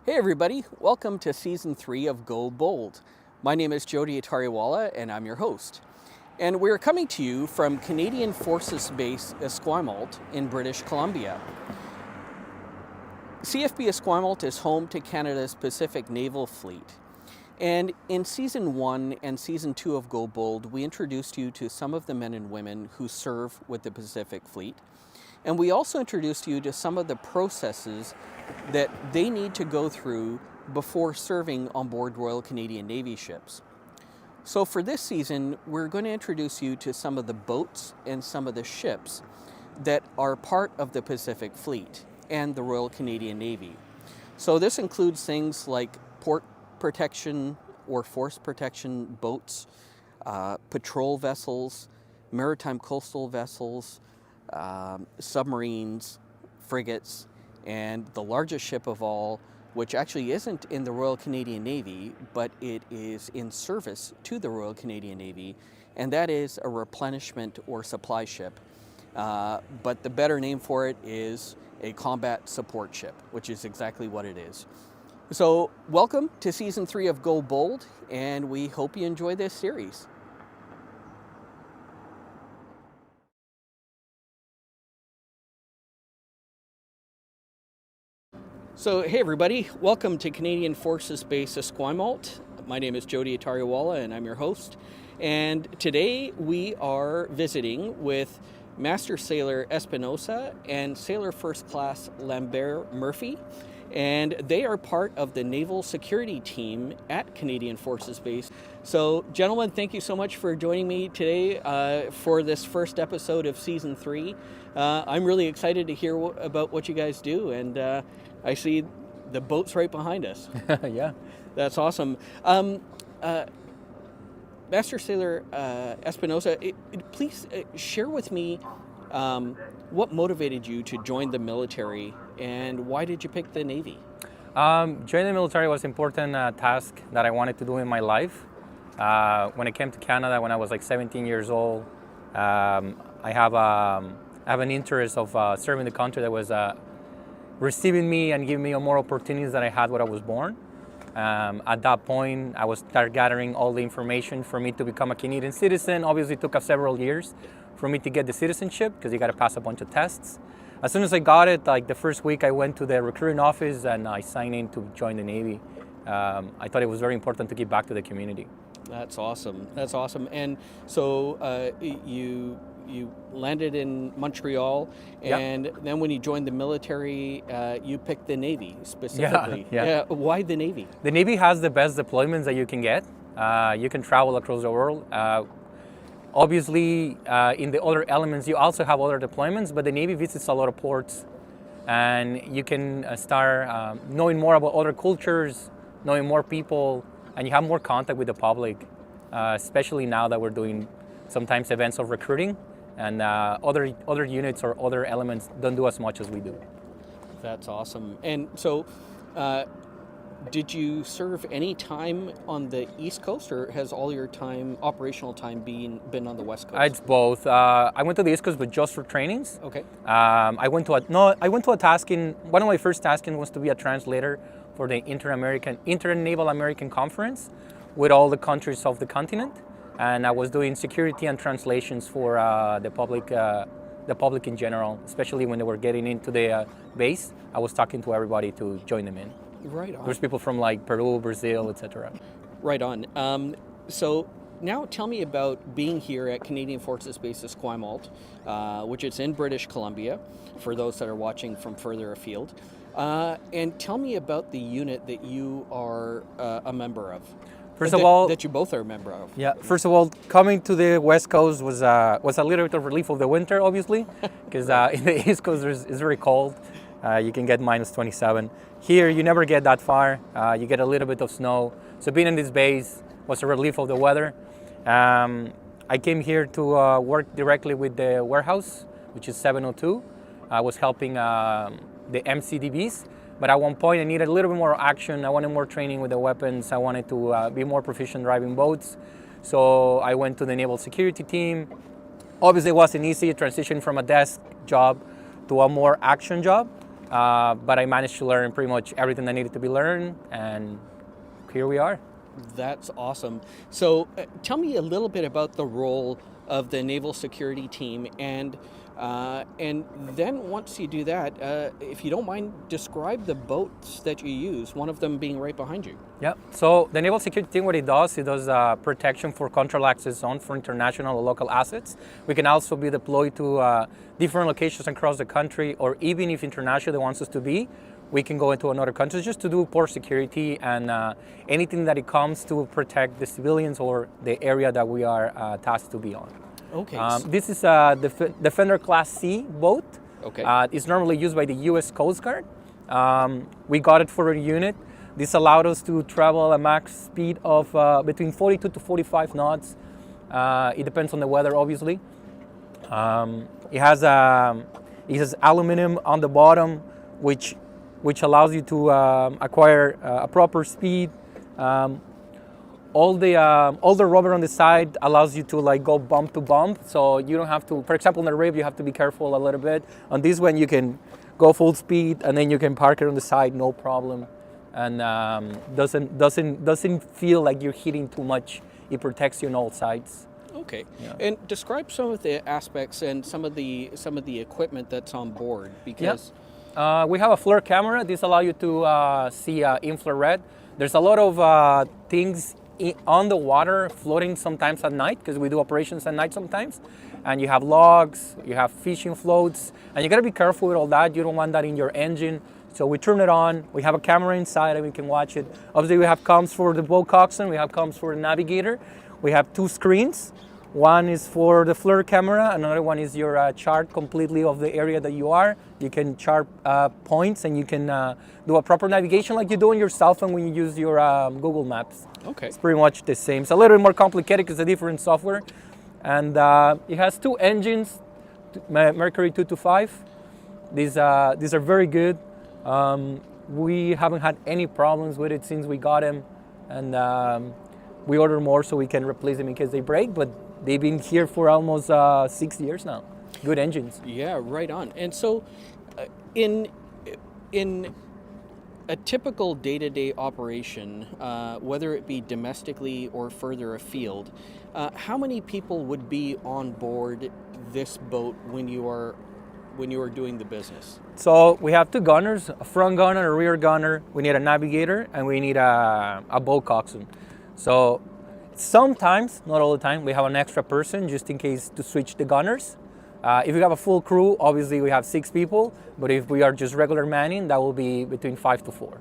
Hey everybody, welcome to Season 3 of Go Bold. My name is Jody Atariwala and I'm your host. And we're coming to you from Canadian Forces Base Esquimalt in British Columbia. CFB Esquimalt is home to Canada's Pacific Naval Fleet. And in Season 1 and Season 2 of Go Bold, we introduced you to some of the men and women who serve with the Pacific Fleet. And we also introduced you to some of the processes that they need to go through before serving on board Royal Canadian Navy ships. So for this season, we're going to introduce you to some of the boats and some of the ships that are part of the Pacific Fleet and the Royal Canadian Navy. So this includes things like port protection or force protection boats, patrol vessels, maritime coastal vessels, submarines, frigates, and the largest ship of all, which actually isn't in the Royal Canadian Navy, but it is in service to the Royal Canadian Navy, and that is a replenishment or supply ship. But the better name for it is a combat support ship, which is exactly what it is. So welcome to Season 3 of Go Bold, and we hope you enjoy this series. So, hey everybody, welcome to Canadian Forces Base Esquimalt. My name is Jody Atariwala and I'm your host. And today we are visiting with Master Sailor Espinosa and Sailor First Class Lambert Murphy. And they are part of the Naval Security Team at Canadian Forces Base. So, gentlemen, thank you so much for joining me today for this first episode of Season 3. I'm really excited to hear about what you guys do, and I see the boats right behind us. Yeah. That's awesome. Master Sailor Espinosa, please share with me what motivated you to join the military and why did you pick the Navy? Joining the military was an important task that I wanted to do in my life. When I came to Canada when I was like 17 years old, I have an interest of serving the country that was receiving me and giving me more opportunities than I had when I was born. At that point, I was start gathering all the information for me to become a Canadian citizen. Obviously, it took several years for me to get the citizenship because you got to pass a bunch of tests. As soon as I got it, like the first week, I went to the recruiting office and I signed in to join the Navy. I thought it was very important to give back to the community. That's awesome. That's awesome. And so you landed in Montreal, and then when you joined the military, you picked the Navy specifically. Yeah. Why the Navy? The Navy has the best deployments that you can get. You can travel across the world. Obviously, in the other elements, you also have other deployments, but the Navy visits a lot of ports, and you can start knowing more about other cultures, knowing more people, and you have more contact with the public, especially now that we're doing sometimes events of recruiting, and other units or other elements don't do as much as we do. That's awesome. And so, did you serve any time on the East Coast, or has all your operational time, been on the West Coast? It's both. I went to the East Coast, but just for trainings. Okay. I went to a tasking. One of my first tasking was to be a translator for the Inter-Naval American Conference with all the countries of the continent, and I was doing security and translations for the public in general, especially when they were getting into the base. I was talking to everybody to join them in. Right on. There's people from like Peru, Brazil, etc. Right on. So now tell me about being here at Canadian Forces Base Esquimalt, which is in British Columbia, for those that are watching from further afield. And tell me about the unit that you are a member of. First of all, that you both are a member of. Yeah. First of all, coming to the West Coast was a little bit of relief of the winter, obviously, because in the East Coast it's very cold. You can get minus 27. Here, you never get that far. You get a little bit of snow. So being in this base was a relief of the weather. I came here to work directly with the warehouse, which is 702. I was helping the MCDBs. But at one point, I needed a little bit more action. I wanted more training with the weapons. I wanted to be more proficient driving boats. So I went to the Naval Security Team. Obviously, it wasn't easy to transition from a desk job to a more action job. but I managed to learn pretty much everything that needed to be learned, and here we are. That's awesome. So tell me a little bit about the role of the Naval Security Team, and then once you do that, if you don't mind, describe the boats that you use, one of them being right behind you. Yeah, so the Naval Security Team, what it does protection for control access zone for international or local assets. We can also be deployed to different locations across the country, or even if international wants us to be, we can go into another country just to do port security and anything that it comes to protect the civilians or the area that we are tasked to be on. Okay. This is a Defender Class C boat. Okay. It's normally used by the U.S. Coast Guard. We got it for a unit. This allowed us to travel a max speed of between 42 to 45 knots. It depends on the weather, obviously. It has aluminum on the bottom, which allows you to acquire a proper speed. All the rubber on the side allows you to like go bump to bump, so you don't have to. For example, on the rib, you have to be careful a little bit. On this one, you can go full speed, and then you can park it on the side, no problem, and doesn't feel like you're hitting too much. It protects you on all sides. Okay. Yeah. And describe some of the aspects and some of the equipment that's on board, because. We have a FLIR camera. This allows you to see infrared. There's a lot of things on the water floating sometimes at night, because we do operations at night sometimes. And you have logs, you have fishing floats, and you gotta be careful with all that. You don't want that in your engine. So we turn it on. We have a camera inside and we can watch it. Obviously we have comms for the boat coxswain, we have comms for the navigator. We have two screens. One is for the FLIR camera, another one is your chart completely of the area that you are. You can chart points, and you can do a proper navigation like you do on your cell phone when you use your Google Maps. Okay. It's pretty much the same. It's a little bit more complicated because it's a different software. And it has two engines, Mercury 225. These are very good. We haven't had any problems with it since we got them. And we order more so we can replace them in case they break, but they've been here for almost 6 years now. Good engines. Yeah, right on. And so, in a typical day-to-day operation, whether it be domestically or further afield, how many people would be on board this boat when you are doing the business? So we have two gunners, a front gunner, a rear gunner. We need a navigator, and we need a boat coxswain. So sometimes, not all the time, we have an extra person just in case to switch the gunners. If we have a full crew, obviously we have 6 people, but if we are just regular manning, that will be between 5 to 4.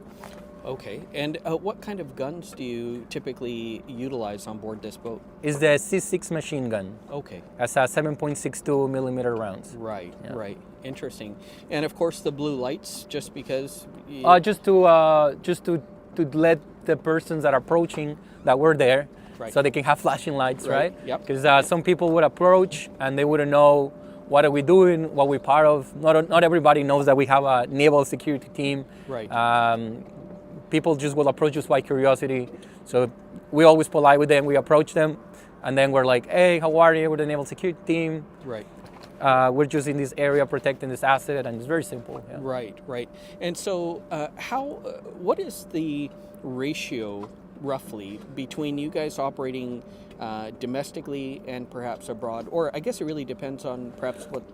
Okay, and what kind of guns do you typically utilize on board this boat? It's the C6 machine gun. Okay. That's 7.62 millimeter rounds. Right, Yeah. right. Interesting. And of course the blue lights, just because... Just to let the persons that are approaching that we're there, Right. so they can have flashing lights, right? Yep. Because some people would approach and they wouldn't know what are we doing, what we're part of. Not everybody knows that we have a Naval Security Team. Right. People just will approach us by curiosity. So we always polite with them. We approach them, and then we're like, "Hey, how are you? We're the Naval Security Team. Right. We're just in this area protecting this asset," and it's very simple. Yeah. Right, right. And so what is the ratio roughly between you guys operating domestically and perhaps abroad? Or I guess it really depends on perhaps what's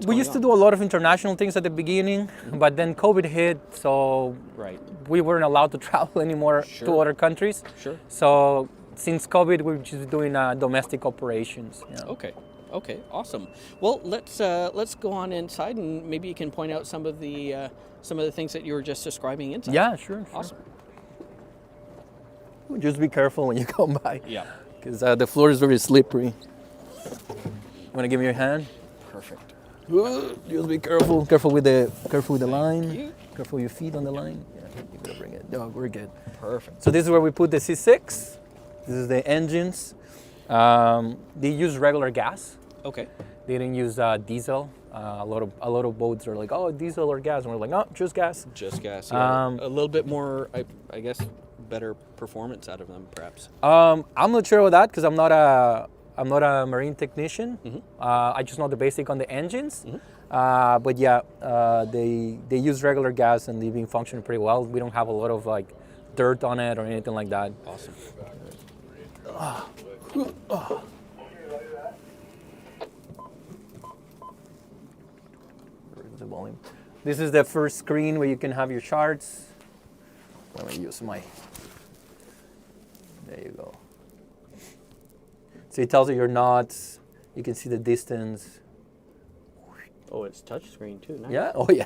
we used to do a lot of international things at the beginning, but then COVID hit, so Right. we weren't allowed to travel anymore Sure. to other countries. Sure. So since COVID, we're just doing domestic operations. Yeah. Okay. Okay. Awesome. Well, let's go on inside, and maybe you can point out some of the things that you were just describing inside. Yeah, sure. Awesome. Just be careful when you come by. Yeah. Because the floor is very slippery. You want to give me your hand? Perfect. Just be careful. Careful with the line. you. Careful with your feet on the line. Yeah, you gotta bring it. No, we're good. Perfect. So this is where we put the C6. This is the engines. They use regular gas. Okay. They didn't use diesel. A lot of boats are like, oh, diesel or gas, and we're like, no, just gas. Just gas. Yeah. A little bit more, I guess, better performance out of them, perhaps. I'm not sure about that because I'm not I'm not a marine technician. I just know the basic on the engines. But yeah, they use regular gas and they've been functioning pretty well. We don't have a lot of like dirt on it or anything like that. Awesome. The volume. This is the first screen where you can have your charts. Let me use my. There you go. So it tells you your knots. You can see the distance. Oh, it's touchscreen too. Nice. Yeah. Oh yeah.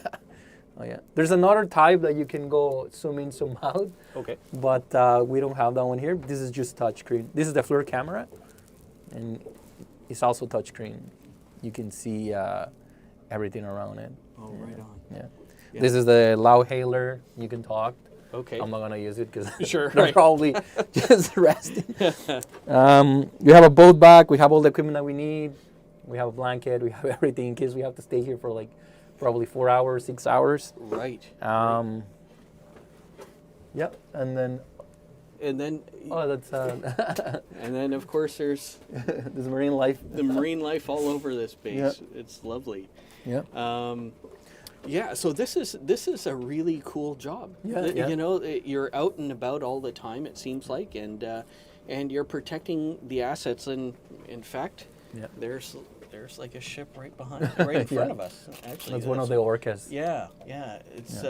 Oh yeah. There's another type that you can go zoom in, zoom out. Okay. But we don't have that one here. This is just touchscreen. This is the FLIR camera, and it's also touchscreen. You can see everything around it. Oh, right on. Yeah. Yeah. This is the loud hailer. You can talk. Okay. I'm not gonna use it because Sure, they're right. probably just resting. We have a boat back. We have all the equipment that we need. We have a blanket. We have everything in case we have to stay here for like probably 4 hours, 6 hours. Right. Yep. And then that's and then of course there's this marine life. the marine life all over this base. Yeah. It's lovely. Yeah. Yeah, so this is a really cool job. Yeah, yeah. You know, you're out and about all the time. It seems like, and you're protecting the assets. And in fact, Yeah. there's like a ship right in front Yeah. of us. Actually, That's one of the orcas. Yeah, yeah. It's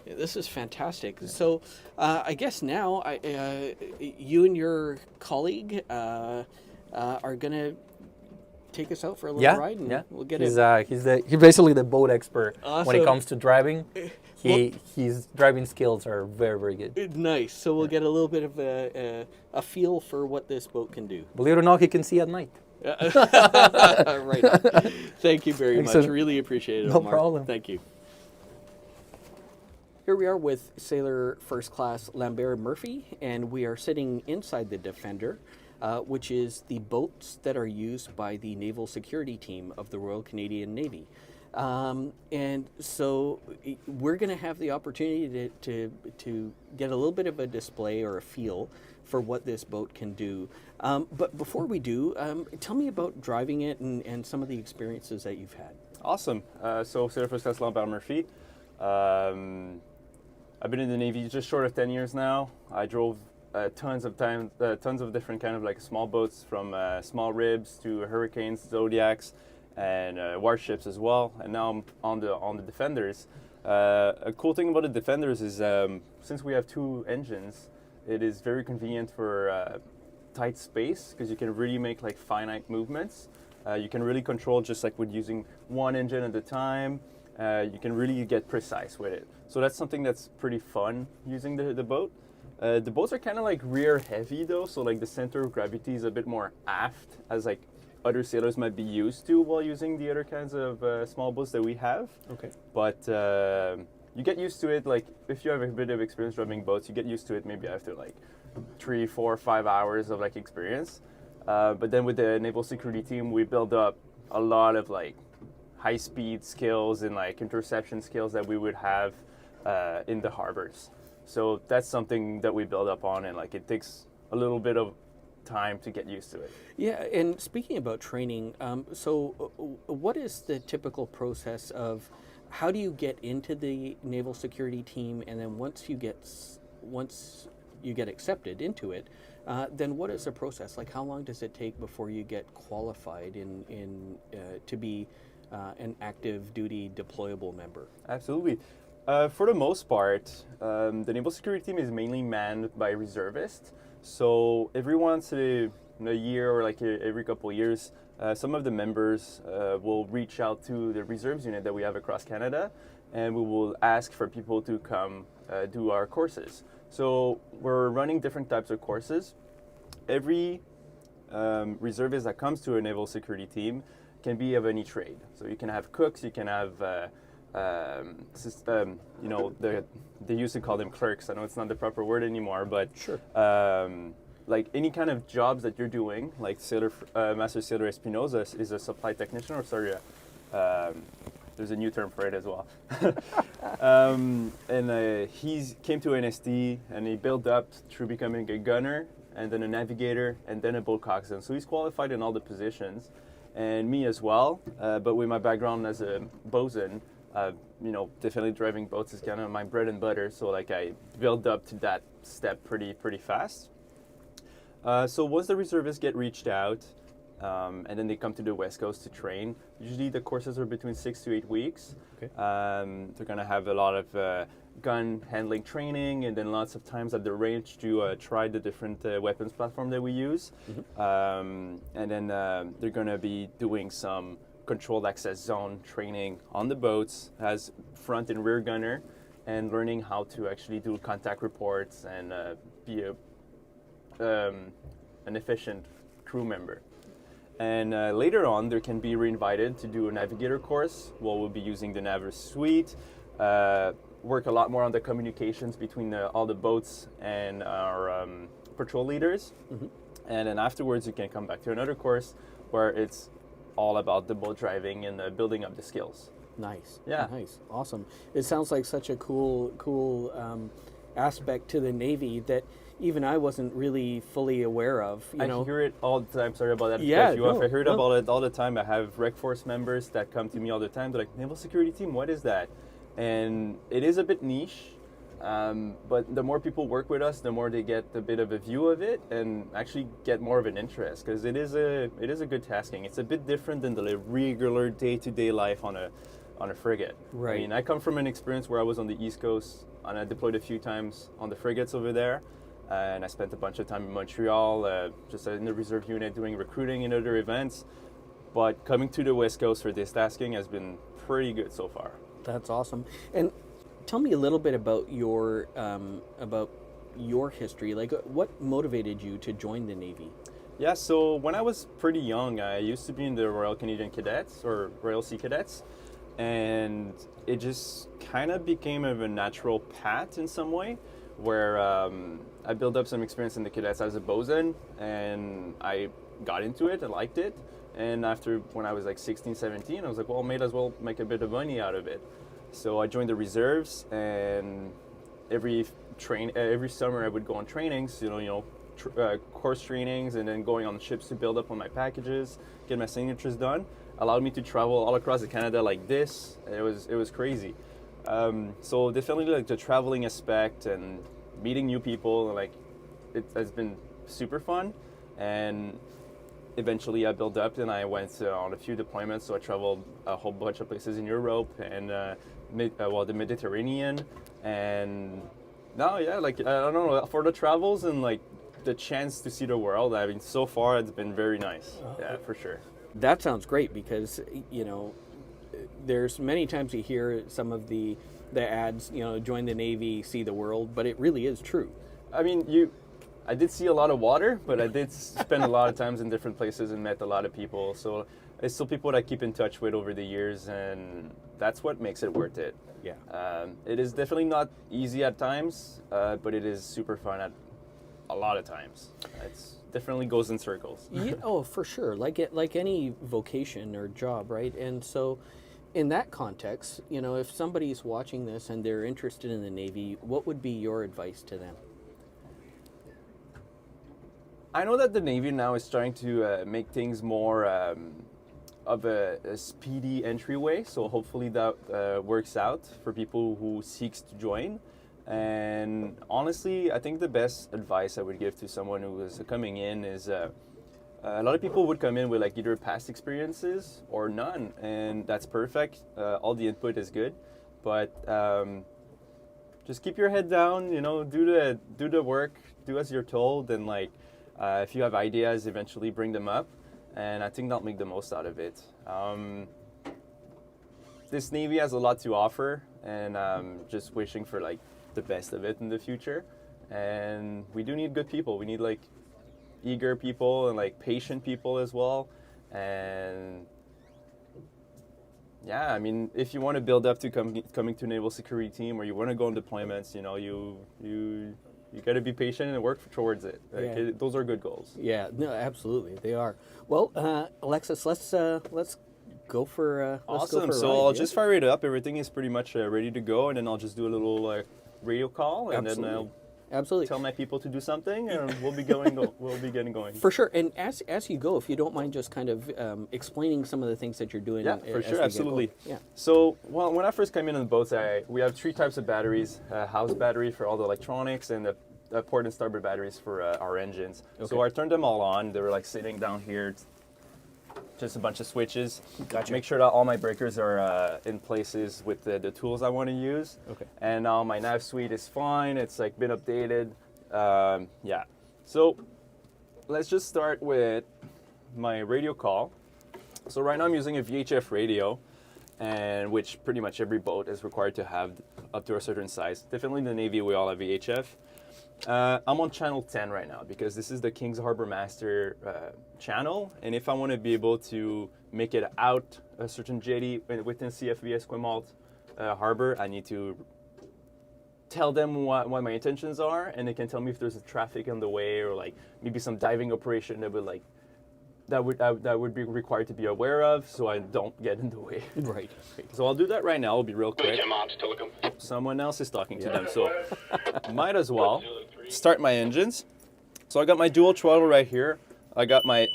this is fantastic. So I guess now you and your colleague are gonna take us out for a little ride, and we'll get it. He's basically the boat expert when Awesome. it comes to driving. His driving skills are very, very good. Nice. So we'll get a little bit of a feel for what this boat can do. Believe it or not, he can see at night. Right. Thank you very much. Excellent. Really appreciate it. No Omar. problem. Thank you. Here we are with Sailor First Class Lambert Murphy, and we are sitting inside the Defender, which is the boats that are used by the Naval Security Team of the Royal Canadian Navy. And so we're going to have the opportunity to get a little bit of a display or a feel for what this boat can do. But before we do, tell me about driving it and some of the experiences that you've had. Awesome. So Sailor First Class Lambert Murphy. I've been in the Navy just short of 10 years now. I drove tons of different kind of like small boats, from small ribs to hurricanes, zodiacs, and warships as well. And now I'm on the Defenders. A cool thing about the Defenders is since we have 2 engines, it is very convenient for tight space because you can really make like finite movements. You can really control just like with using 1 engine at a time. You can really get precise with it. So that's something that's pretty fun using the boat. The boats are kind of like rear heavy though, so like the center of gravity is a bit more aft, as like other sailors might be used to while using the other kinds of small boats that we have. Okay. But you get used to it. Like if you have a bit of experience driving boats, you get used to it maybe after like 3, 4, 5 hours of like experience. But then with the Naval Security Team, we build up a lot of like high-speed skills and like interception skills that we would have in the harbors. So that's something that we build up on, and like it takes a little bit of time to get used to it. Yeah, and speaking about training, so what is the typical process of how do you get into the Naval Security Team, and then once you get accepted into it, then what is the process? Like, how long does it take before you get qualified to be an active duty deployable member? Absolutely. For the most part, the Naval Security Team is mainly manned by reservists. So every once in a year or like every couple of years, some of the members will reach out to the reserves unit that we have across Canada, and we will ask for people to come do our courses. So we're running different types of courses. Every reservist that comes to a Naval Security Team can be of any trade. So you can have cooks, you can have they used to call them clerks. I know it's not the proper word anymore, but Sure. Like any kind of jobs that you're doing, like Master Sailor Espinosa is a supply technician, or sorry, there's a new term for it as well. He came to NST and he built up through becoming a gunner and then a navigator, and then a boat coxswain. So he's qualified in all the positions, and me as well. But with my background as a bosun, definitely driving boats is kind of my bread and butter. So like I built up to that step pretty fast. So once the reservists get reached out, and then they come to the West Coast to train. Usually the courses are between 6 to 8 weeks. Okay. They're going to have a lot of gun handling training, and then lots of times at the range to try the different weapons platform that we use. And then they're going to be doing some controlled access zone training on the boats as front and rear gunner, and learning how to actually do contact reports and be an efficient crew member. And later on, they can be reinvited to do a navigator course. We'll be using the Navigator suite, work a lot more on the communications between all the boats and our patrol leaders. And then afterwards, you can come back to another course where it's all about the boat driving and building up the skills. Nice. Yeah. Nice. Awesome. It sounds like such a cool aspect to the Navy that even I wasn't really fully aware of. I hear it all the time. Sorry about that. Yeah, I heard about it all the time. I have Rec Force members that come to me all the time. They're like, Naval Security Team, what is that? And it is a bit niche, but the more people work with us, the more they get a bit of a view of it and actually get more of an interest, because it is a good tasking. It's a bit different than the regular day-to-day life on a frigate. Right. I mean, I come from an experience where I was on the East Coast and I deployed a few times on the frigates over there. And I spent a bunch of time in Montreal, just in the reserve unit doing recruiting and other events. But coming to the West Coast for this tasking has been pretty good so far. That's awesome. And tell me a little bit about your history. Like, what motivated you to join the Navy? Yeah, so when I was pretty young, I used to be in the Royal Canadian Cadets or Royal Sea Cadets. And it just kind of became a natural path in some way, where I built up some experience in the cadets as a bosun, and I got into it and liked it. And after, when I was like 16, 17, I was like, well, may as well make a bit of money out of it. So I joined the reserves, and every summer I would go on trainings, course trainings, and then going on ships to build up on my packages, get my signatures done. Allowed me to travel all across Canada like this. It was crazy. So definitely like the traveling aspect and meeting new people, like it has been super fun. And eventually I built up and I went on a few deployments. So I traveled a whole bunch of places in Europe and the Mediterranean. And now, yeah, like I don't know, for the travels and like the chance to see the world, I mean, so far it's been very nice. Yeah, for sure. That sounds great, because there's many times you hear some of the ads, join the Navy, see the world, but it really is true. I mean, I did see a lot of water, but I did spend a lot of times in different places and met a lot of people. So it's still people that I keep in touch with over the years, and that's what makes it worth it. Yeah. It is definitely not easy at times, but it is super fun at a lot of times. It's definitely goes in circles. Yeah, oh, for sure. Like any vocation or job, right? And so in that context, if somebody's watching this and they're interested in the Navy, what would be your advice to them? I know that the Navy now is trying to make things more of a speedy entryway, so hopefully that works out for people who seeks to join. And honestly, I think the best advice I would give to someone who is coming in is a lot of people would come in with like either past experiences or none, and that's perfect. All the input is good, but just keep your head down. Do the work, do as you're told, and like if you have ideas, eventually bring them up, and I think that'll make the most out of it. This Navy has a lot to offer, and just wishing for like the best of it in the future. And we do need good people. We need like eager people and like patient people as well. And yeah, I mean, if you want to build up to coming to Naval Security Team, or you want to go on deployments, you got to be patient and work towards it. Like, those are good goals. Yeah, no, absolutely, they are. Well, Alexis, let's go for awesome. Let's go for so a ride, I'll just fire it up. Everything is pretty much ready to go, and then I'll just do a little radio call, and Absolutely. then absolutely. tell my people to do something, and we'll be getting going. For sure. And as you go, if you don't mind just kind of explaining some of the things that you're doing. Yeah, for as we sure, get absolutely. going. Yeah. So, well, when I first came in on the boats, we have 3 types of batteries: house battery for all the electronics, and the port and starboard batteries for our engines. Okay. So I turned them all on. They were like sitting down here, just a bunch of switches. Gotcha. Make sure that all my breakers are in places with the tools I want to use. Okay. And now my nav suite is fine. It's like been updated. Yeah. So let's just start with my radio call. So right now I'm using a VHF radio, and which pretty much every boat is required to have up to a certain size. Definitely in the Navy we all have VHF. I'm on channel 10 right now because this is the King's Harbor Master channel, and if I want to be able to make it out a certain jetty within CFB Esquimalt Harbor, I need to tell them what my intentions are, and they can tell me if there's a traffic on the way, or like maybe some diving operation that would be required to be aware of, so I don't get in the way. Right. So I'll do that right now. I'll be real quick. Someone else is talking to them, so might as well start my engines. So I got my dual throttle right here. I got my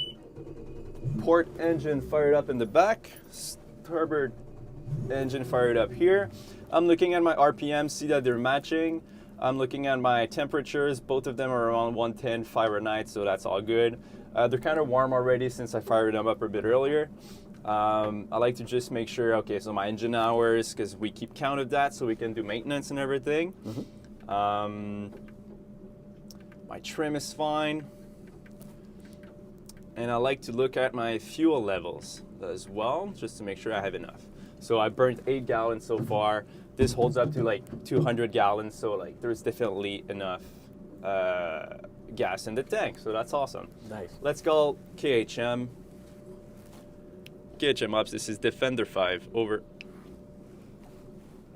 port engine fired up in the back, starboard engine fired up here. I'm looking at my RPM, see that they're matching. I'm looking at my temperatures. Both of them are around 110 Fahrenheit, so that's all good. They're kind of warm already since I fired them up a bit earlier. I like to just make sure, okay, so my engine hours, because we keep count of that so we can do maintenance and everything. Mm-hmm. My trim is fine. And I like to look at my fuel levels as well, just to make sure I have enough. So I burned 8 gallons so far. This holds up to like 200 gallons, so like there's definitely enough gas in the tank, so that's awesome. Nice. Let's call KHM. KHM Ops, this is Defender 5, over.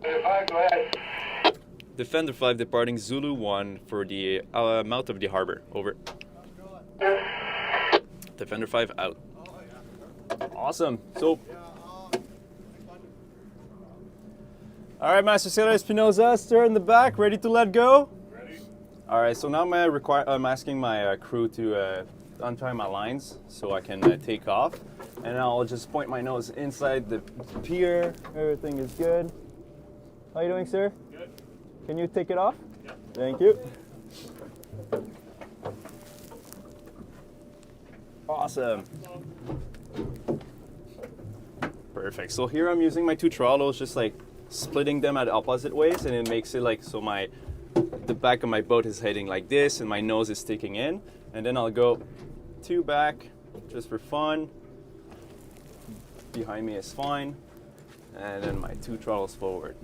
Defender 5, go ahead. Defender 5 departing Zulu 1 for the mouth of the harbor, over. Defender 5 out. Awesome. So, all right, Master Sailor Espinoza, stir in the back, ready to let go? Ready. All right, so now I'm asking my crew to untie my lines so I can take off. And I'll just point my nose inside the pier. Everything is good. How are you doing, sir? Good. Can you take it off? Yep. Thank you. Awesome. Perfect. So here I'm using my 2 throttles, just like splitting them at opposite ways, and it makes it like so the back of my boat is heading like this and my nose is sticking in, and then I'll go 2 back just for fun. Behind me is fine, and then my 2 throttles forward.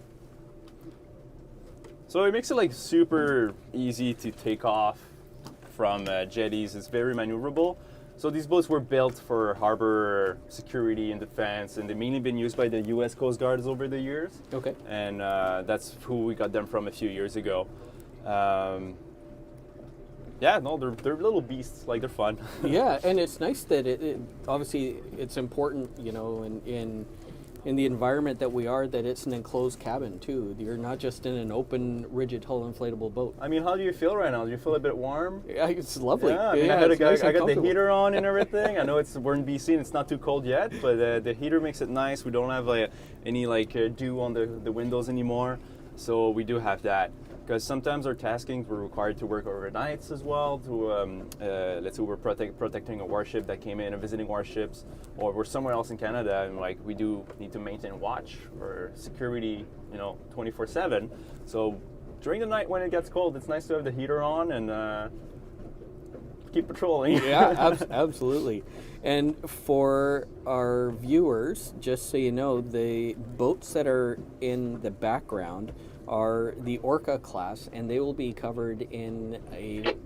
So it makes it like super easy to take off from jetties. It's very maneuverable. So these boats were built for harbor security and defense, and they've mainly been used by the U.S. Coast Guards over the years. Okay. And that's who we got them from a few years ago. Yeah, no, they're little beasts. Like, they're fun. Yeah, and it's nice that it obviously it's important, you know, in the environment that we are, that it's an enclosed cabin too. You're not just in an open, rigid hull inflatable boat. I mean, how do you feel right now? Do you feel a bit warm? Yeah, it's lovely. Yeah, I mean, yeah, I it's nice and got the comfortable. heater on and everything. I know we're in BC and it's not too cold yet, but the heater makes it nice. We don't have any dew on the windows anymore, so we do have that. Because sometimes our taskings we're required to work overnights as well. To let's say we're protecting a warship that came in, or visiting warships, or we're somewhere else in Canada, and like we do need to maintain watch or security, 24/7. So during the night when it gets cold, it's nice to have the heater on and keep patrolling. Yeah, absolutely. And for our viewers, just so you know, the boats that are in the background are the Orca class, and they will be covered in a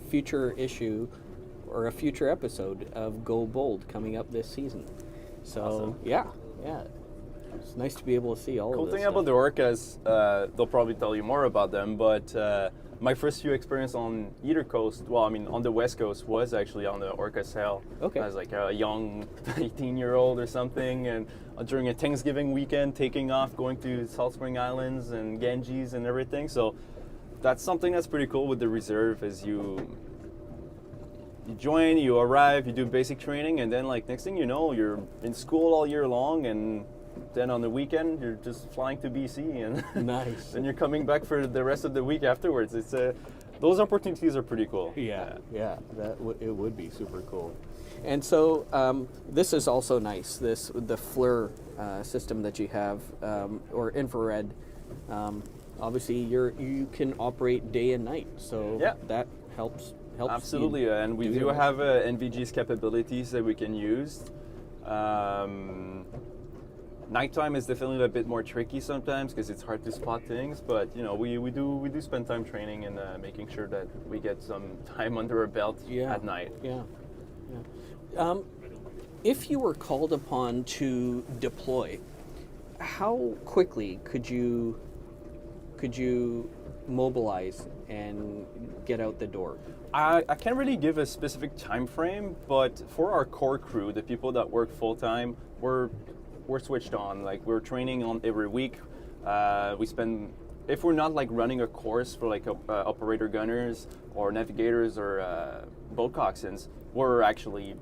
future issue or a future episode of Go Bold coming up this season. So Awesome. yeah, it's nice to be able to see all Cool of this thing stuff. about the Orcas, they'll probably tell you more about them, but my first few experience on either coast, well, I mean on the West Coast, was actually on the Orca sail. Okay. I was like a young 18-year-old or something, and during a Thanksgiving weekend, taking off, going to Salt Spring Islands and Ganges and everything. So that's something that's pretty cool with the reserve is you join, you arrive, you do basic training, and then like next thing you know, you're in school all year long, and then on the weekend you're just flying to BC, and Nice. then you're coming back for the rest of the week afterwards. It's those opportunities are pretty cool. Yeah, it would be super cool. And so this is also nice. The FLIR system that you have, or infrared. Obviously, you can operate day and night, so Yeah. that helps. Absolutely, you and we do your- have NVG's capabilities that we can use. Nighttime is definitely a bit more tricky sometimes because it's hard to spot things, but you know we do spend time training and making sure that we get some time under our belt at night. Yeah. If you were called upon to deploy, how quickly could you mobilize and get out the door? I can't really give a specific time frame, but for our core crew, the people that work full time, we're switched on. Like we're training on every week. We spend, if we're not like running a course for like operator gunners or navigators or boat coxswains, we're actually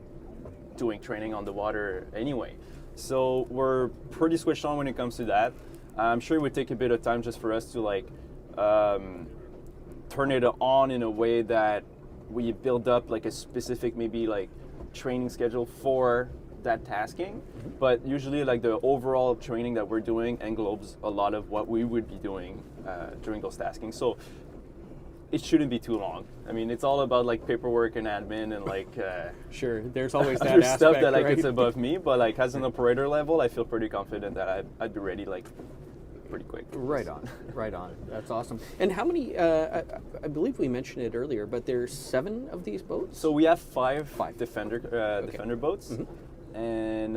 doing training on the water anyway. So we're pretty switched on when it comes to that. I'm sure it would take a bit of time just for us to like turn it on in a way that we build up like a specific maybe like training schedule for that tasking. But usually like the overall training that we're doing englobes a lot of what we would be doing during those tasking. So it shouldn't be too long. I mean, it's all about like paperwork and admin and like Sure, there's always that other aspect, stuff that like right? it's above me. But like as an operator level, I feel pretty confident that I'd be ready like pretty quick. Right on. That's awesome. And how many? I believe we mentioned it earlier, but there's 7 of these boats. So we have five Defender boats, and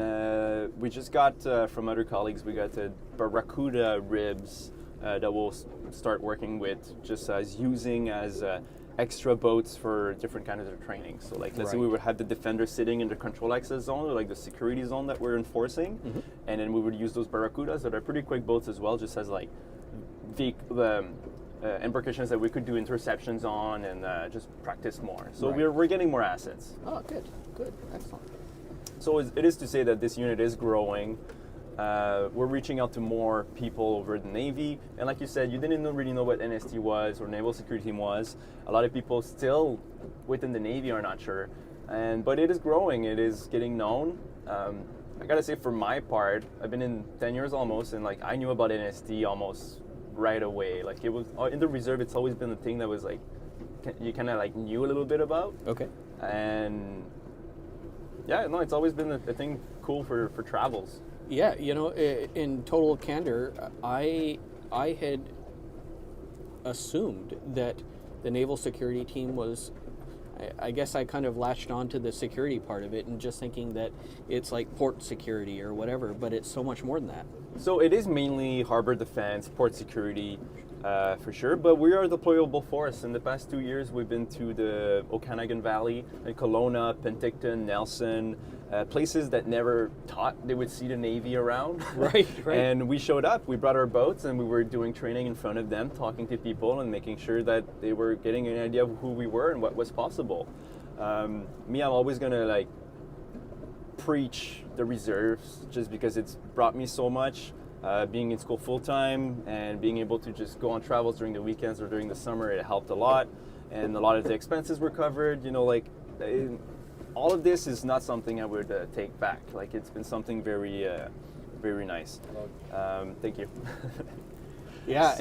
we just got from other colleagues. We got the Barracuda ribs that we'll start working with, just as using as extra boats for different kinds of training. So like let's say we would have the Defender sitting in the control access zone or like the security zone that we're enforcing, and then we would use those Barracudas that are pretty quick boats as well, just as like embarkations that we could do interceptions on and just practice more. So we're getting more assets. Oh, good, excellent. So it is to say that this unit is growing. We're reaching out to more people over the Navy, and like you said, you didn't really know what NST was or Naval Security Team was. A lot of people still within the Navy are not sure, but it is growing. It is getting known. I gotta say, for my part, I've been in 10 years almost, and like I knew about NST almost right away. Like it was in the reserve. It's always been a thing that was like you kind of like knew a little bit about. Okay. And yeah, no, it's always been a thing cool for travels. Yeah, you know, in total candor, I had assumed that the Naval Security Team was, I guess I kind of latched on to the security part of it and just thinking that it's like port security or whatever, but it's so much more than that. So it is mainly harbor defense, port security, for sure, but we are a deployable force. In the past 2 years, we've been to the Okanagan Valley, like Kelowna, Penticton, Nelson, places that never thought they would see the Navy around. Right. And we showed up, we brought our boats, and we were doing training in front of them, talking to people and making sure that they were getting an idea of who we were and what was possible. I'm always gonna like preach the reserves just because it's brought me so much. Being in school full-time and being able to just go on travels during the weekends or during the summer, it helped a lot. And a lot of the expenses were covered. You know, like all of this is not something I would take back. Like it's been something very, very nice. Thank you. Yeah,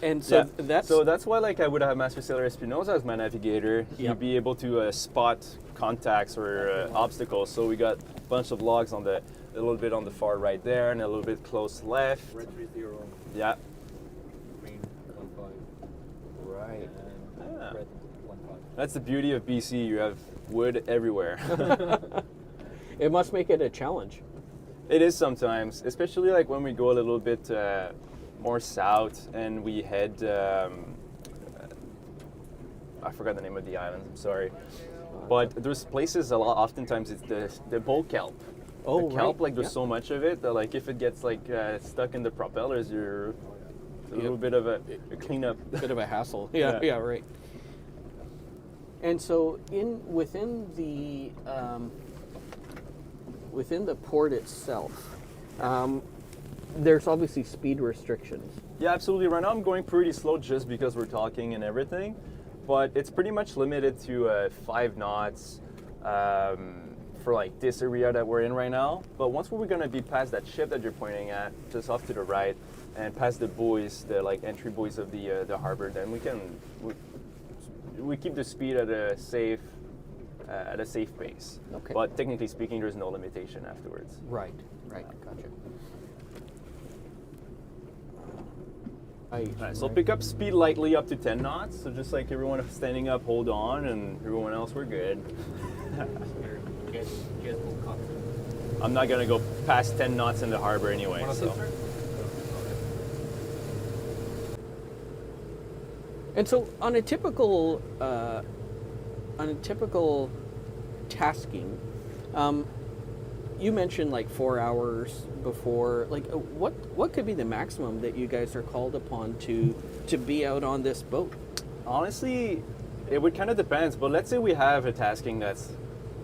and so that's why like I would have Master Sailor Espinosa as my navigator. He'd be able to spot contacts or obstacles. So we got a bunch of logs on a little bit on the far right there and a little bit close left. Red 30. Yeah. Green 15. right. And red 15. That's the beauty of BC. You have wood everywhere. It must make it a challenge. It is sometimes, especially like when we go a little bit more south and we head. I forgot the name of the island. I'm sorry, but there's places a lot. Oftentimes it's the bull kelp. Oh, the kelp, right. like there's so much of it that like if it gets like stuck in the propellers, a little bit of a cleanup. Bit of a hassle. Yeah, Yeah. right. And so within the port itself, there's obviously speed restrictions. Yeah, absolutely. Right now I'm going pretty slow just because we're talking and everything, but it's pretty much limited to 5 knots for like this area that we're in right now. But once we're gonna be past that ship that you're pointing at, just off to the right, and past the buoys, the like entry buoys of the harbor, then we keep the speed at a safe pace. Okay. But technically speaking, there's no limitation afterwards. Right. Gotcha. Alright, so pick up speed lightly up to 10 knots. So just like everyone standing up, hold on, and everyone else, we're good. You guys will copy. I'm not gonna go past 10 knots in the harbor anyway. So. And so on a typical tasking, you mentioned like 4 hours before. Like, what could be the maximum that you guys are called upon to be out on this boat? Honestly, it would kind of depends. But let's say we have a tasking that's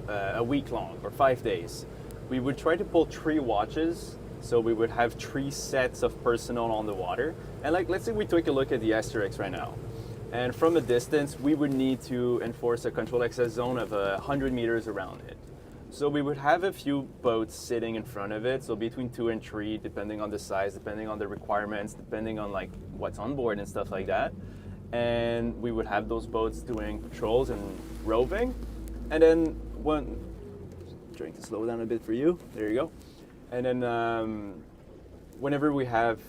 a week long or 5 days. We would try to pull 3 watches. So we would have 3 sets of personnel on the water. And like, let's say we take a look at the Asterix right now. And from a distance, we would need to enforce a control access zone of 100 meters around it. So we would have a few boats sitting in front of it, so between 2 and 3, depending on the size, depending on the requirements, depending on like what's on board and stuff like that. And we would have those boats doing patrols and roving. And then trying to slow down a bit for you, there you go. And then whenever we have,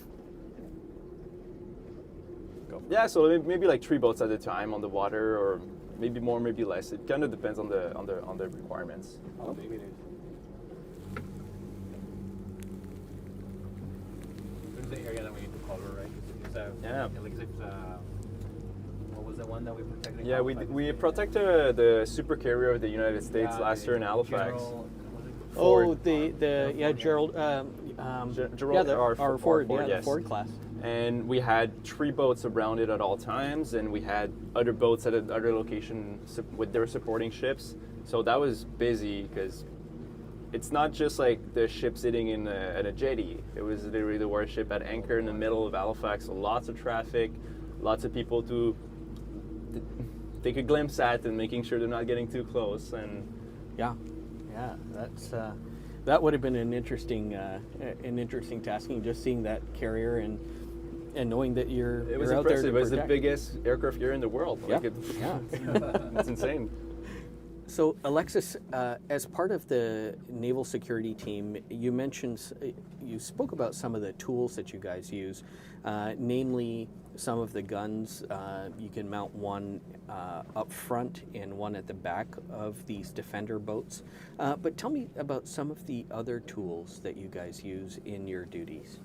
yeah, so maybe like 3 boats at a time on the water, or maybe more, maybe less. It kind of depends on the requirements. How big it is? There's the area that we need to cover, right? Is that, Yeah. Like, what was the one that we protected? Yeah, we protected the super carrier of the United States last year in Halifax. Oh, Gerald. Gerald our Ford, Ford, the yes. Ford class. And we had 3 boats around it at all times, and we had other boats at other locations with their supporting ships. So that was busy because it's not just like the ship sitting at a jetty. It was literally the warship at anchor in the middle of Halifax. So lots of traffic, lots of people to take a glimpse at, and making sure they're not getting too close. And Yeah, that's that would have been an interesting tasking, just seeing that carrier and knowing that you're it was you're out there to impressive. It was the protect. biggest aircraft carrier in the world. Yeah, Like yeah. it's insane. So, Alexis, as part of the Naval Security Team, you spoke about some of the tools that you guys use, namely some of the guns. You can mount one up front and one at the back of these Defender boats. But tell me about some of the other tools that you guys use in your duties.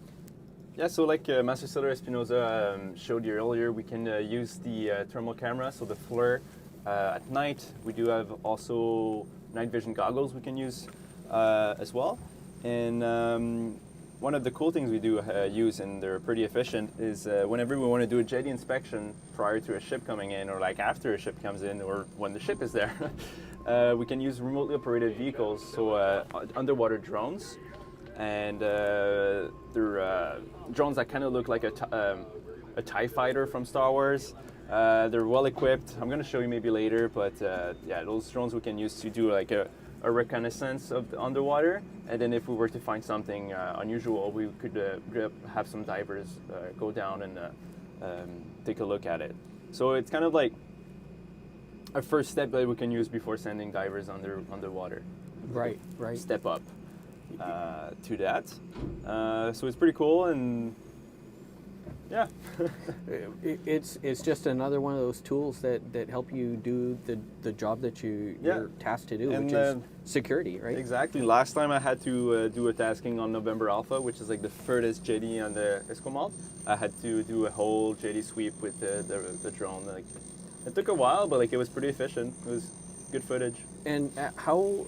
Yeah, so like Master Sailor Espinoza showed you earlier, we can use the thermal camera, so the FLIR. At night, we do have also night vision goggles we can use as well. And one of the cool things we do use, and they're pretty efficient, is whenever we want to do a jetty inspection prior to a ship coming in, or like after a ship comes in, or when the ship is there, we can use remotely operated vehicles, so underwater drones. And they're drones that kind of look like a TIE fighter from Star Wars. They're well equipped. I'm going to show you maybe later, but yeah, those drones we can use to do like a reconnaissance of the underwater. And then if we were to find something unusual, we could have some divers go down and take a look at it. So it's kind of like a first step that we can use before sending divers underwater. Right. Step up to that. So it's pretty cool, and yeah. It's just another one of those tools that help you do the job that you're tasked to do, And which is security, right? Exactly. Last time I had to do a tasking on November Alpha, which is like the furthest jetty on the Esquimalt. I had to do a whole jetty sweep with the drone. Like, it took a while, but like it was pretty efficient. It was good footage. And how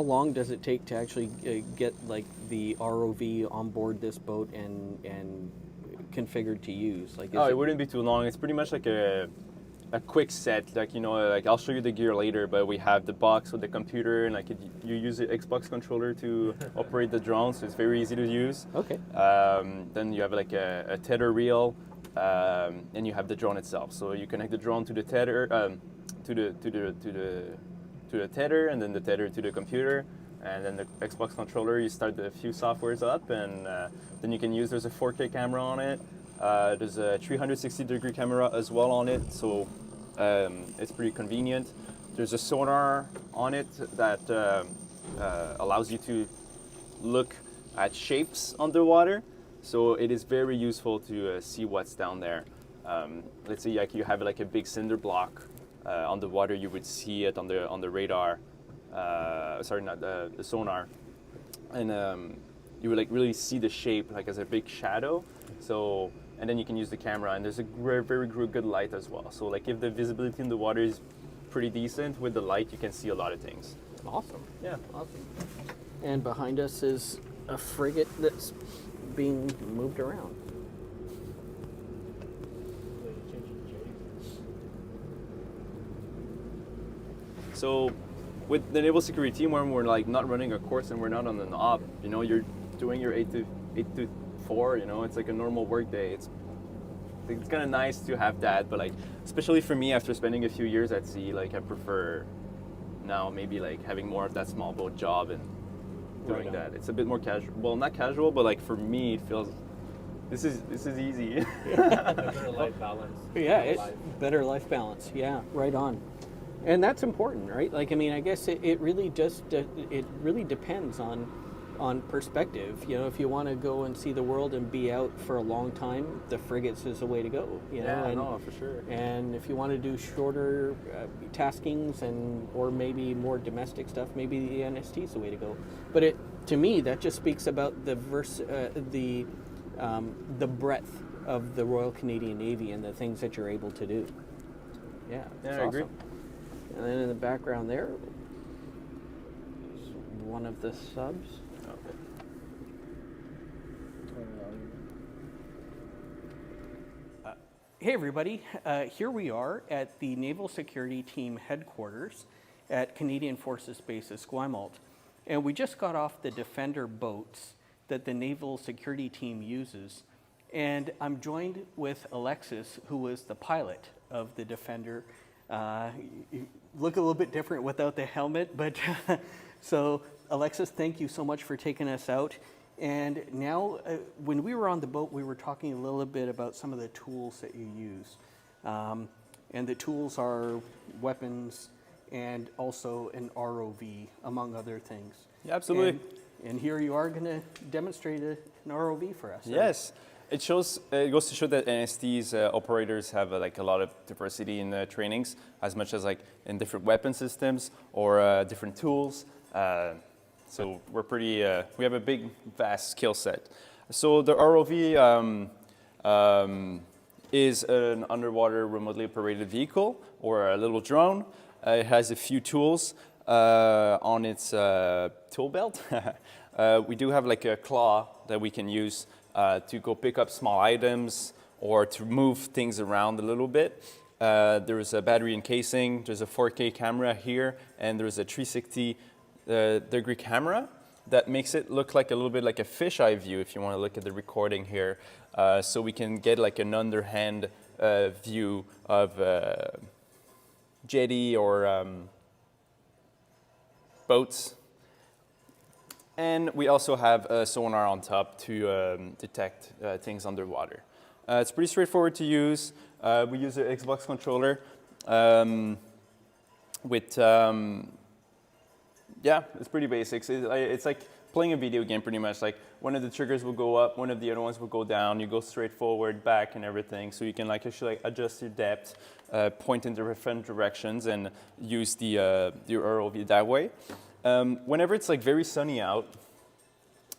long does it take to actually get like the ROV on board this boat and configured to use? Like, is Oh, it wouldn't be too long. It's pretty much like a quick set. Like, you know, like I'll show you the gear later, but we have the box with the computer, and like you use the Xbox controller to operate the drone, so it's very easy to use. Okay. Then you have like a tether reel, and you have the drone itself. So you connect the drone to the tether, to the tether, and then the tether to the computer, and then the Xbox controller. You start the few softwares up, and then you can use. There's a 4K camera on it. There's a 360-degree camera as well on it, so it's pretty convenient. There's a sonar on it that allows you to look at shapes underwater, so it is very useful to see what's down there. Let's say like you have like a big cinder block on the water, you would see it on the radar. Sorry, not the sonar, and you would like really see the shape like as a big shadow. So, and then you can use the camera, and there's a very good light as well. So like if the visibility in the water is pretty decent, with the light you can see a lot of things. Awesome. Yeah. Awesome. And behind us is a frigate that's being moved around. So with the Naval Security Team, when we're like not running a course and we're not on an op, you know, you're doing your 8 to 4, you know, it's like a normal work day. It's kind of nice to have that, but like, especially for me, after spending a few years at sea, like I prefer now maybe like having more of that small boat job and doing that. It's a bit more casual. Well, not casual, but like for me, it feels this is easy. Better life balance. Yeah, better life balance. Yeah, right on. And that's important, right? Like, I mean, I guess it really just it really depends on perspective. You know, if you want to go and see the world and be out for a long time, the frigates is the way to go. You know, Yeah, and, no, for sure. And if you want to do shorter taskings or maybe more domestic stuff, maybe the NST is the way to go. But to me, that just speaks about the breadth of the Royal Canadian Navy and the things that you're able to do. Yeah, Yeah, I agree. And then in the background there is one of the subs. Hey everybody, here we are at the Naval Security Team headquarters at Canadian Forces Base Esquimalt. And we just got off the Defender boats that the Naval Security Team uses. And I'm joined with Alexis, who was the pilot of the Defender. You look a little bit different without the helmet, but so Alexis, thank you so much for taking us out. And now, when we were on the boat, we were talking a little bit about some of the tools that you use. And the tools are weapons and also an ROV, among other things. Yeah, absolutely. And here you are going to demonstrate an ROV for us. Yes. It goes to show that NST's operators have like a lot of diversity in trainings, as much as like in different weapon systems or different tools. So we're pretty, we have a big, vast skill set. So the ROV is an underwater remotely operated vehicle or a little drone. It has a few tools on its tool belt. We do have like a claw that we can use to go pick up small items or to move things around a little bit. There's a battery encasing, there's a 4K camera here, and there's a 360-degree camera that makes it look like a little bit like a fisheye view if you want to look at the recording here. So we can get like an underhand view of jetty or boats. And we also have a sonar on top to detect things underwater. It's pretty straightforward to use. We use an Xbox controller with, yeah, it's pretty basic. It's like playing a video game pretty much. Like one of the triggers will go up, one of the other ones will go down. You go straight forward, back, and everything. So you can like actually like adjust your depth, point in different directions, and use the your ROV that way. Whenever it's like very sunny out,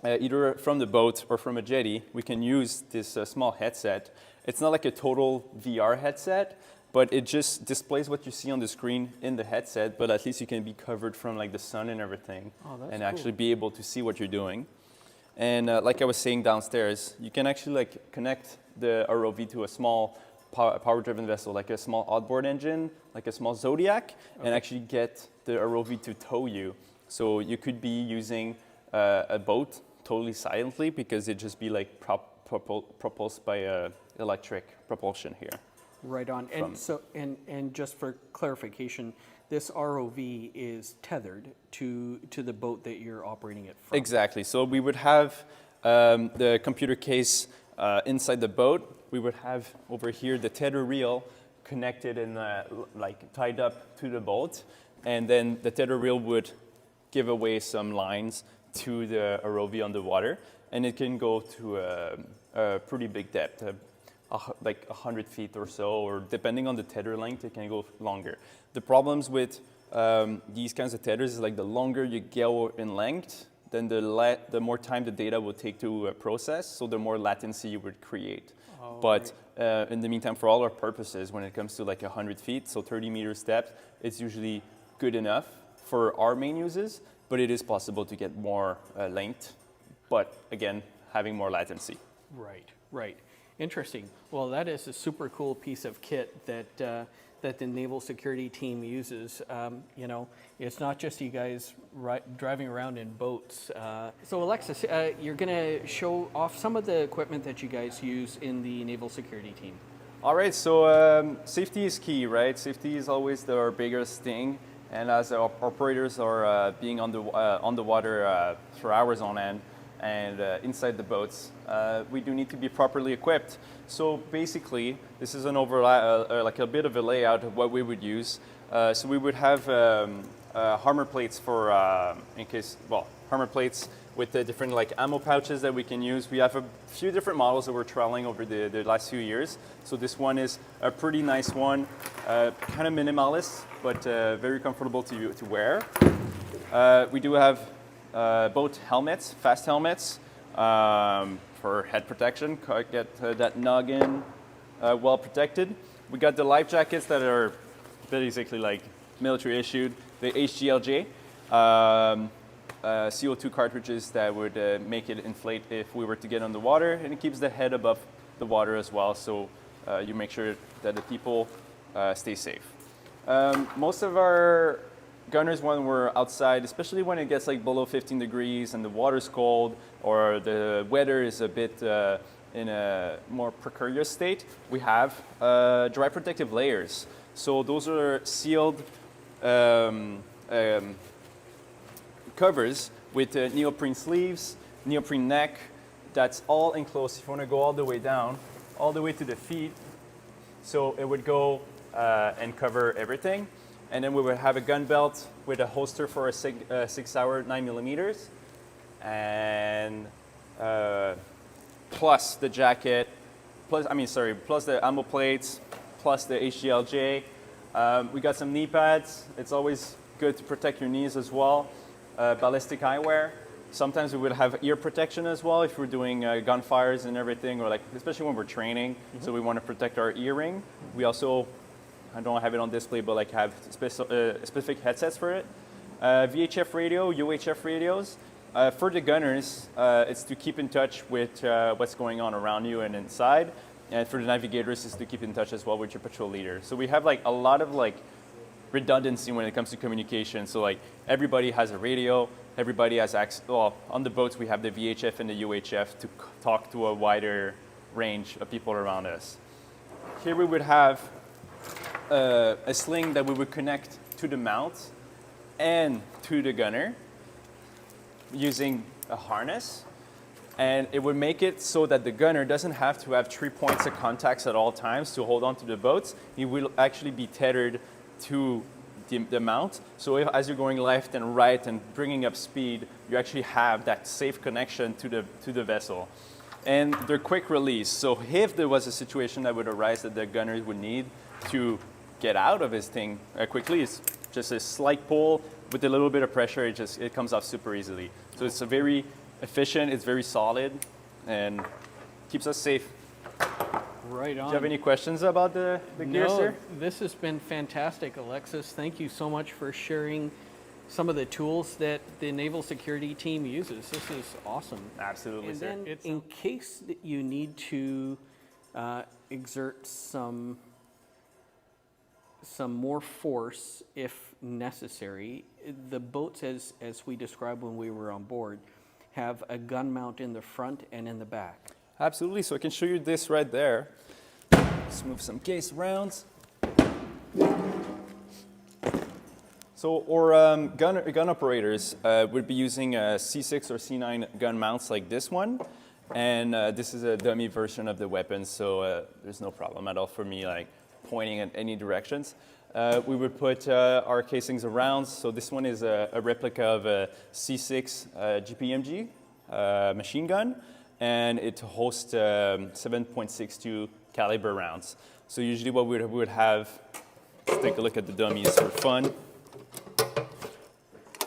either from the boat or from a jetty, we can use this small headset. It's not like a total VR headset, but it just displays what you see on the screen in the headset, but at least you can be covered from like the sun and everything, and actually be able to see what you're doing. And like I was saying downstairs, you can actually like connect the ROV to a small power-driven vessel, like a small outboard engine, like a small Zodiac, and actually get the ROV to tow you. So you could be using a boat totally silently because it'd just be like propulsed by electric propulsion here. Right on. And just for clarification, this ROV is tethered to the boat that you're operating it from. Exactly. So we would have the computer case inside the boat. We would have over here the tether reel connected and like tied up to the boat, and then the tether reel would give away some lines to the ROV underwater, and it can go to a pretty big depth, like 100 feet or so, or depending on the tether length, it can go longer. The problems with these kinds of tethers is like the longer you go in length, then the more time the data will take to process, so the more latency you would create. But in the meantime, for all our purposes, when it comes to like 100 feet, so 30 meters depth, it's usually good enough for our main uses, but it is possible to get more length, but again, having more latency. Right. Interesting. Well, that is a super cool piece of kit that the Naval Security Team uses. It's not just you guys driving around in boats. So Alexis, you're going to show off some of the equipment that you guys use in the Naval Security Team. All right, so safety is key, right? Safety is always our biggest thing. And as our operators are being on the water for hours on end, and inside the boats, we do need to be properly equipped. So basically, this is an like a bit of a layout of what we would use. So we would have armor plates for armor plates with the different like ammo pouches that we can use. We have a few different models that we're trialing over the last few years. So this one is a pretty nice one, kind of minimalist, but very comfortable to wear. We do have boat helmets, fast helmets, for head protection, get that noggin well protected. We got the life jackets that are basically like military issued, the HGLJ, CO2 cartridges that would make it inflate if we were to get underwater, and it keeps the head above the water as well, so you make sure that the people stay safe. Most of our gunners, when we're outside, especially when it gets like below 15 degrees and the water's cold or the weather is a bit in a more precarious state, we have dry protective layers. So those are sealed covers with neoprene sleeves, neoprene neck. That's all enclosed. If you want to go all the way down, all the way to the feet, so it would go and cover everything. And then we would have a gun belt with a holster for a 6-hour 9mm, and plus the jacket, plus the ammo plates, plus the HGLJ. We got some knee pads. It's always good to protect your knees as well. Ballistic eyewear. Sometimes we would have ear protection as well if we're doing gunfires and everything, or like especially when we're training. Mm-hmm. So we want to protect our earring. We also, I don't have it on display, but like have specific headsets for it. VHF radio, UHF radios. For the gunners, it's to keep in touch with what's going on around you and inside. And for the navigators, it's to keep in touch as well with your patrol leader. So we have like a lot of like redundancy when it comes to communication. So like everybody has a radio, everybody has access. Well, on the boats we have the VHF and the UHF to talk to a wider range of people around us. Here we would have a sling that we would connect to the mount and to the gunner using a harness, and it would make it so that the gunner doesn't have to have 3 points of contacts at all times to hold on to the boats. He will actually be tethered to the mount, so as you're going left and right and bringing up speed, you actually have that safe connection to the vessel. And they're quick release, so if there was a situation that would arise that the gunner would need to get out of his thing quickly, it's just a slight pull with a little bit of pressure, it comes off super easily. So it's a very efficient, it's very solid, and keeps us safe. Right on. Do you have any questions about the gear, sir? This has been fantastic, Alexis. Thank you so much for sharing some of the tools that the Naval Security Team uses. This is awesome. Absolutely, and sir. then in case that you need to exert some more force if necessary. The boats, as we described when we were on board, have a gun mount in the front and in the back. Absolutely. So I can show you this right there. Let's move some case around. So our gun operators would be using a C6 or C9 gun mounts like this one. And this is a dummy version of the weapon, so there's no problem at all for me like pointing in any directions. We would put our casings around. So this one is a replica of a C6 GPMG machine gun, and it hosts 7.62 caliber rounds. So usually what we would have, let's take a look at the dummies for fun.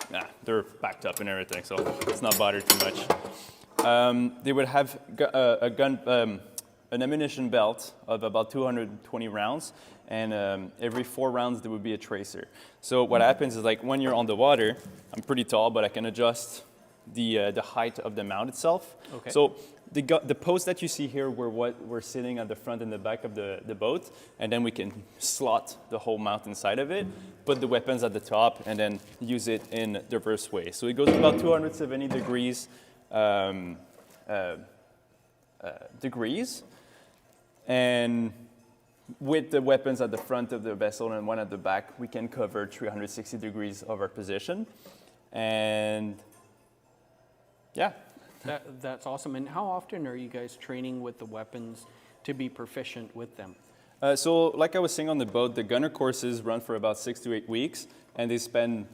Nah, they're backed up and everything, so let's not bother too much. They would have an ammunition belt of about 220 rounds, and every 4 rounds there would be a tracer. So what happens is, like, when you're on the water, I'm pretty tall, but I can adjust the height of the mount itself. Okay. So the posts that you see here were what we're sitting at the front and the back of the boat, and then we can slot the whole mount inside of it, put the weapons at the top, and then use it in diverse ways. So it goes about 270 degrees. And with the weapons at the front of the vessel and one at the back, we can cover 360 degrees of our position. And yeah. That's awesome. And how often are you guys training with the weapons to be proficient with them? So like I was saying on the boat, the gunner courses run for about 6 to 8 weeks, and they spend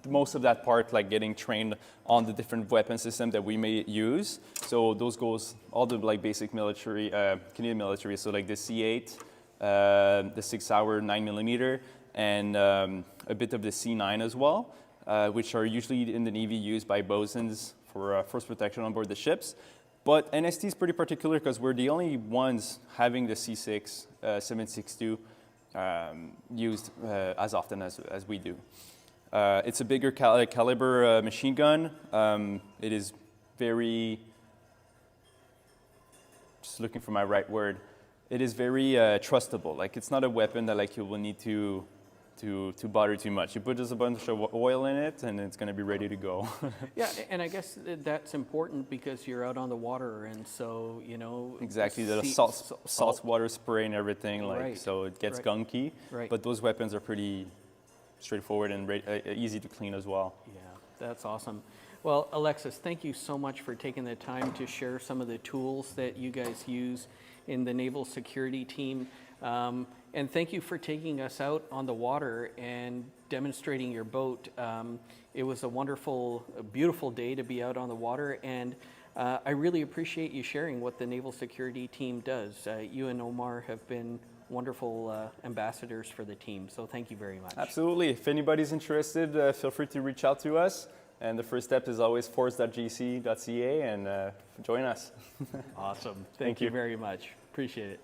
most of that part like getting trained on the different weapon systems that we may use. So those goes all the like basic military, Canadian military, so like the C8, the 6-hour 9mm, and a bit of the C9 as well, which are usually in the Navy used by bosuns for force protection on board the ships. But NST is pretty particular because we're the only ones having the C6 7.62 used as often as we do. It's a bigger caliber machine gun. It is very, just looking for my right word, it is very trustable. Like, it's not a weapon that like you will need to bother too much. You put just a bunch of oil in it and it's going to be ready to go. Yeah, and I guess that's important because you're out on the water, and so, you know. Exactly, the salt water spray and everything, like, right. So it gets Right. gunky. Right. But those weapons are pretty straightforward and easy to clean as well. Yeah, that's awesome. Well, Alexis, thank you so much for taking the time to share some of the tools that you guys use in the Naval Security Team. And thank you for taking us out on the water and demonstrating your boat. It was a wonderful, beautiful day to be out on the water, and I really appreciate you sharing what the Naval Security Team does. You and Omar have been wonderful ambassadors for the team, so thank you very much. Absolutely. If anybody's interested, feel free to reach out to us. And the first step is always force.gc.ca, and join us. Awesome. Thank Thank you you. very much. Appreciate it.